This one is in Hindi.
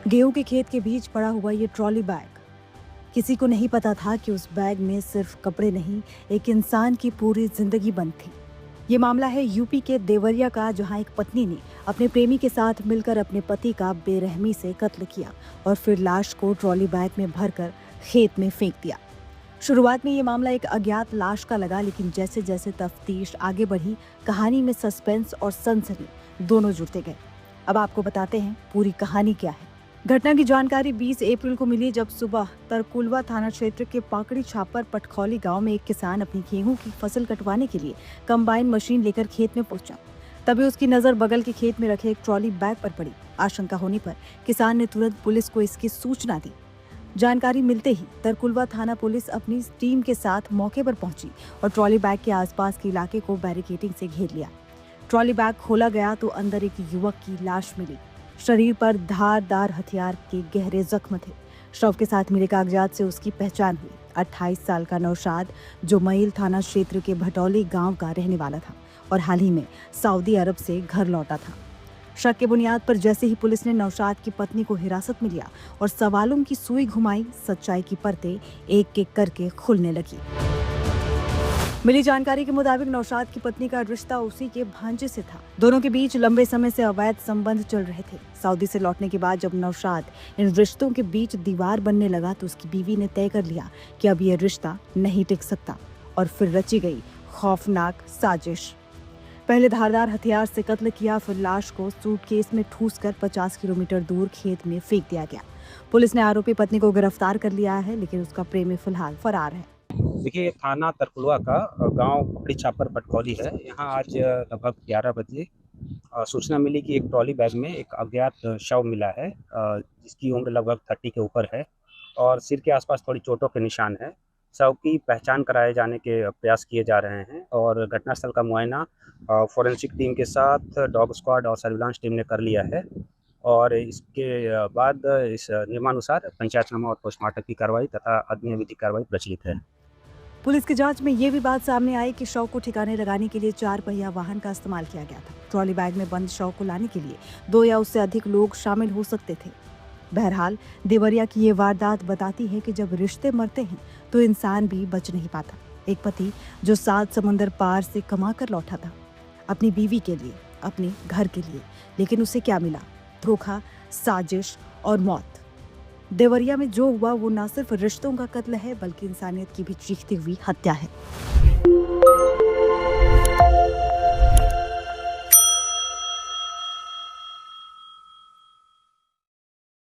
गेहूं के खेत के बीच पड़ा हुआ ये ट्रॉली बैग, किसी को नहीं पता था कि उस बैग में सिर्फ कपड़े नहीं, एक इंसान की पूरी जिंदगी बंद थी। ये मामला है यूपी के देवरिया का, जहां एक पत्नी ने अपने प्रेमी के साथ मिलकर अपने पति का बेरहमी से कत्ल किया और फिर लाश को ट्रॉली बैग में भरकर खेत में फेंक दिया। शुरुआत में ये मामला एक अज्ञात लाश का लगा, लेकिन जैसे जैसे तफ्तीश आगे बढ़ी, कहानी में सस्पेंस और सनसनी दोनों जुड़ते गए। अब आपको बताते हैं पूरी कहानी क्या है। घटना की जानकारी 20 अप्रैल को मिली, जब सुबह तरकुलवा थाना क्षेत्र के पाकड़ी छापर पटखौली गांव में एक किसान अपनी गेहूं की फसल कटवाने के लिए कंबाइन मशीन लेकर खेत में पहुंचा। तभी उसकी नजर बगल के खेत में रखे एक ट्रॉली बैग पर पड़ी। आशंका होने पर किसान ने तुरंत पुलिस को इसकी सूचना दी। जानकारी मिलते ही तरकुलवा थाना पुलिस अपनी टीम के साथ मौके पर पहुंची और ट्रॉली बैग के आसपास के इलाके को बैरिकेडिंग से घेर लिया। ट्रॉली बैग खोला गया तो अंदर एक युवक की लाश मिली। शरीर पर धारदार हथियार के गहरे जख्म थे। शव के साथ मिले कागजात से उसकी पहचान हुई। 28 साल का नौशाद, जो मईल थाना क्षेत्र के भटौली गांव का रहने वाला था और हाल ही में सऊदी अरब से घर लौटा था। शक के बुनियाद पर जैसे ही पुलिस ने नौशाद की पत्नी को हिरासत में लिया और सवालों की सुई घुमाई, सच्चाई की परतें एक एक करके खुलने लगी। मिली जानकारी के मुताबिक नौशाद की पत्नी का रिश्ता उसी के भांजे से था। दोनों के बीच लंबे समय से अवैध संबंध चल रहे थे। सऊदी से लौटने के बाद जब नौशाद इन रिश्तों के बीच दीवार बनने लगा तो उसकी बीवी ने तय कर लिया कि अब यह रिश्ता नहीं टिक सकता और फिर रची गई खौफनाक साजिश। पहले धारदार हथियार से कत्ल किया, फिर लाश को सूटकेस में ठूसकर 50 किलोमीटर दूर खेत में फेंक दिया गया। पुलिस ने आरोपी पत्नी को गिरफ्तार कर लिया है, लेकिन उसका प्रेमी फिलहाल फरार है। देखिए, थाना तरकुलवा का गांव पकड़ी छापर पटकौली है। यहाँ आज लगभग 11 बजे सूचना मिली कि एक ट्रॉली बैग में एक अज्ञात शव मिला है, जिसकी उम्र लगभग 30 के ऊपर है और सिर के आसपास थोड़ी चोटों के निशान है। शव की पहचान कराए जाने के प्रयास किए जा रहे हैं और घटनास्थल का मुआयना फोरेंसिक टीम के साथ डॉग स्क्वाड और सर्विलांस टीम ने कर लिया है और इसके बाद इस नियमानुसार पंचायतनामा और पोस्टमार्टम की कार्रवाई तथा अन्य विधिक कार्रवाई प्रचलित है। पुलिस की जांच में ये भी बात सामने आई कि शव को ठिकाने लगाने के लिए 4 पहिया वाहन का इस्तेमाल किया गया था। ट्रॉली बैग में बंद शव को लाने के लिए 2 या उससे अधिक लोग शामिल हो सकते थे। बहरहाल देवरिया की ये वारदात बताती है कि जब रिश्ते मरते हैं तो इंसान भी बच नहीं पाता। एक पति जो 7 समुंदर पार से कमा कर लौटा था अपनी बीवी के लिए, अपने घर के लिए, लेकिन उसे क्या मिला? धोखा, साजिश और मौत। देवरिया में जो हुआ वो न सिर्फ रिश्तों का कत्ल है, बल्कि इंसानियत की भी चीखती हुई हत्या है।